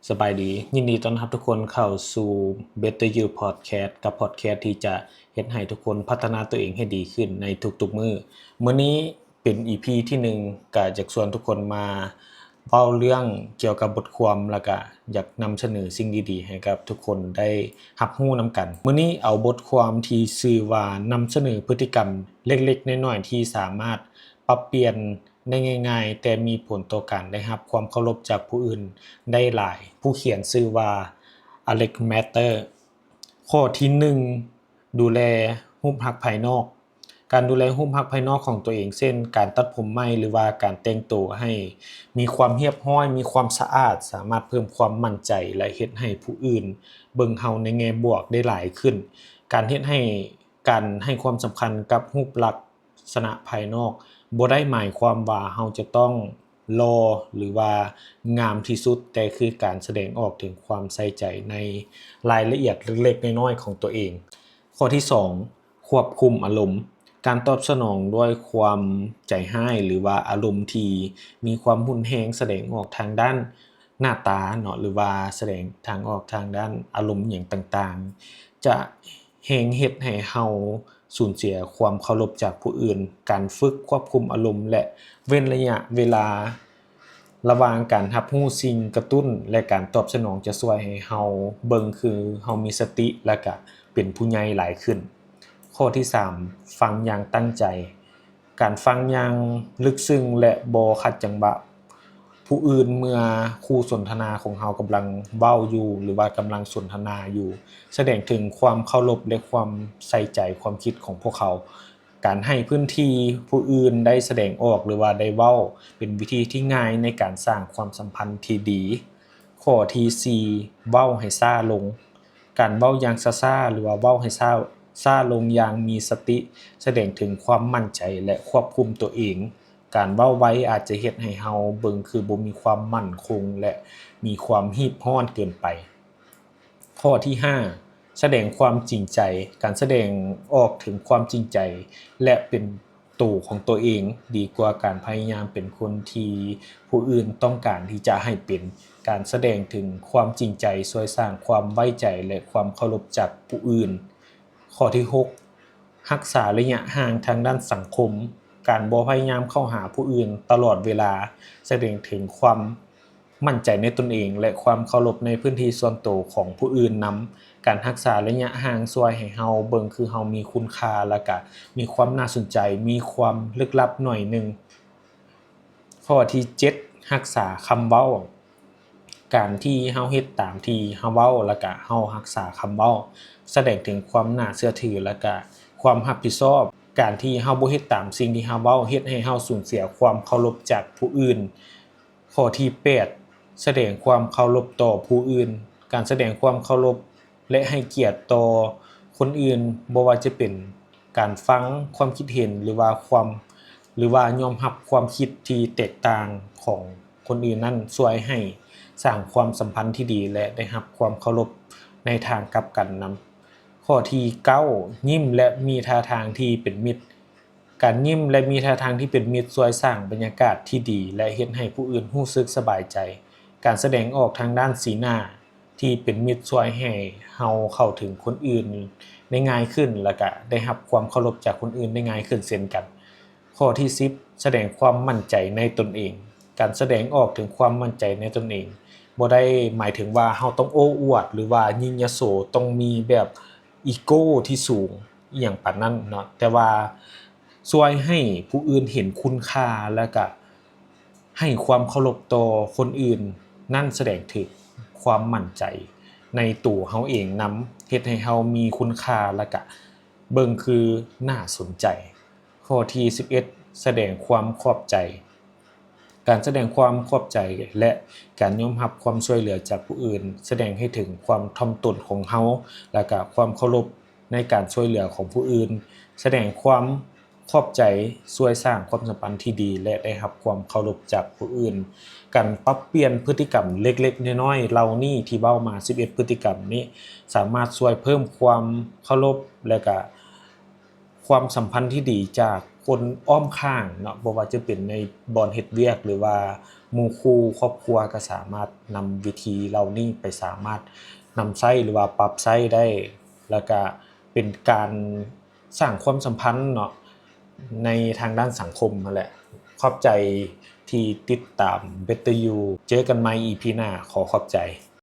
สบายดียินดีต้อนรับทุกคนเข้าสู่ Better You Podcast กับ Podcast ที่จะเฮ็ดให้ทุกคนพัฒนาตัวเองให้ดีขึ้นในทุกๆมื้อนี้เป็น EP ที่1ก็อยากชวนทุกคนมาเว้าเรื่องเกี่ยวกับบทความแล้วก็อยากนำเสนอสิ่งดีๆให้กับทุกคนได้รับรู้นำกันมื้อนี้เอาบทความที่ชื่อว่านำเสนอพฤติกรรมเล็กๆน้อยๆที่สามารถปรับเปลี่ยนได้ง่ายๆแต่มีผลต่อการได้รับความเคารพจากผู้อื่นได้หลายผู้เขียนชื่อว่าอเล็กแมตเตอร์ข้อที่1ดูแลรูปลักษณ์ภายนอกการดูแลรูปลักษณ์ภายนอกของตัวเองเช่นการตัดผมใหม่หรือว่าการแต่งตัวให้มีความเรียบร้อยมีความสะอาดสามารถเพิ่มความมั่นใจและเฮ็ดให้ผู้อื่นเบิ่งเฮาในแง่บวกได้หลายขึ้นการให้ความสำคัญกับรูปลักษณะภายนอกบ่ได้หมายความว่าเฮาจะต้องหล่อหรือว่างามที่สุดแต่คือการแสดงออกถึงความใส่ใจในรายละเอียดเล็กๆน้อยๆของตัวเองข้อที่2ควบคุมอารมณ์การตอบสนองด้วยความใจร้ายหรือว่าอารมณ์ที่มีความรุนแรงแสดงออกทางด้านหน้าตาเนาะหรือว่าแสดงทางออกทางด้านอารมณ์หยังต่างๆจะเฮ็ดให้เฮาสูญเสียความเคารพจากผู้อื่นการฝึกควบคุมอารมณ์และเว้นระยะเวลาระหว่างการรับรู้สิ่งกระตุ้นและการตอบสนองจะช่วยให้เฮาเบิ่งคือเฮามีสติและก็เป็นผู้ใหญ่หลายขึ้นข้อที่3ฟังอย่างตั้งใจการฟังอย่างลึกซึ้งและบ่ขัดจังหวะผู้อื่นเมื่อคู่สนทนาของเฮากำลังเว้าอยู่หรือว่ากำลังสนทนาอยู่แสดงถึงความเคารพและความใส่ใจความคิดของพวกเขาการให้พื้นที่ผู้อื่นได้แสดงออกหรือว่าได้เว้าเป็นวิธีที่ง่ายในการสร้างความสัมพันธ์ที่ดีข้อที่4เว้าให้ช้าลงการเว้าอย่างช้าๆหรือว่าเว้าให้ช้าลงอย่างมีสติแสดงถึงความมั่นใจและควบคุมตัวเองการเว้าไวอาจจะเฮ็ดให้เฮาเบิ่งคือบ่มีความมั่นคงและมีความรีบร้อนเกินไปข้อที่5แสดงความจริงใจการแสดงออกถึงความจริงใจและเป็นตัวของตัวเองดีกว่าการพยายามเป็นคนที่ผู้อื่นต้องการที่จะให้เป็นการแสดงถึงความจริงใจช่วยสร้างความไว้ใจและความเคารพจากผู้อื่นข้อที่6รักษาระยะห่างทางด้านสังคมการบ่พยายามเข้าหาผู้อื่นตลอดเวลาแสดงถึงความมั่นใจในตนเองและความเคารพในพื้นที่ส่วนตัวของผู้อื่นนำการรักษาระยะห่างช่วยให้เฮาเบิ่งคือเฮามีคุณค่าแล้วก็มีความน่าสนใจมีความลึกลับหน่อยนึงข้อที่7รักษาคำเว้าการที่เฮาเฮ็ดตามที่เฮาเว้าแล้วก็เฮารักษาคำเว้าแสดงถึงความน่าเชื่อถือแล้วก็ความรับผิดชอบการที่เฮาบ่เฮ็ดตามสิ่งที่เฮาเว้าเฮ็ดให้เฮาสูญเสียความเคารพจากผู้อื่นข้อที่8แสดงความเคารพต่อผู้อื่นการแสดงความเคารพและให้เกียรติต่อคนอื่นบ่ว่าจะเป็นการฟังความคิดเห็นหรือว่ายอมรับความคิดที่แตกต่างของคนอื่นนั้นช่วยให้สร้างความสัมพันธ์ที่ดีและได้รับความเคารพในทางกลับกันนำข้อที่9ยิ้มและมีท่าทางที่เป็นมิตรการยิ้มและมีท่าทางที่เป็นมิตรช่วยสร้างบรรยากาศที่ดีและเฮ็ดให้ผู้อื่นรู้สึกสบายใจการแสดงออกทางด้านสีหน้าที่เป็นมิตรช่วยให้เฮาเข้าถึงคนอื่นได้ง่ายขึ้นแล้วก็ได้รับความเคารพจากคนอื่นได้ง่ายขึ้นเช่นกันข้อที่10แสดงความมั่นใจในตนเองการแสดงออกถึงความมั่นใจในตนเองบ่ได้หมายถึงว่าเฮาต้องโอ้อวดหรือว่ายิ่งยโสต้องมีแบบอีโกที่สูงอิหยังปานนั้นเนาะแต่ว่าช่วยให้ผู้อื่นเห็นคุณค่าแล้วก็ให้ความเคารพต่อคนอื่นนั่นแสดงถึงความมั่นใจในตัวเฮาเองนำเฮ็ดให้เฮามีคุณค่าแล้วก็เบิ่งคือน่าสนใจข้อที่11แสดงความขอบใจการแสดงความขอบใจและการยอมรับความช่วยเหลือจากผู้อื่นแสดงให้ถึงความถ่อมตนของเฮาแล้วก็ความเคารพในการช่วยเหลือของผู้อื่นแสดงความขอบใจช่วยสร้างความสัมพันธ์ที่ดีและได้รับความเคารพจากผู้อื่นการปรับเปลี่ยนพฤติกรรมเล็กๆน้อยๆเหล่านี้ที่เว้ามา11พฤติกรรมนี้สามารถช่วยเพิ่มความเคารพและก็ความสัมพันธ์ที่ดีจากคนอ้อมข้างเนาะบ่ว่าจะเป็นในบ่อนเฮ็ดเวียกหรือว่า หมู่คู่ครอบครัวก็สามารถนำวิธีเหล่านี้ไปสามารถนำใช้หรือว่าปรับใช้ได้แล้วก็เป็นการสร้างความสัมพันธ์เนาะในทางด้านสังคมนั่นแหละขอบใจที่ติดตาม Better You เจอกันใหม่ EP หน้าขอขอบใจ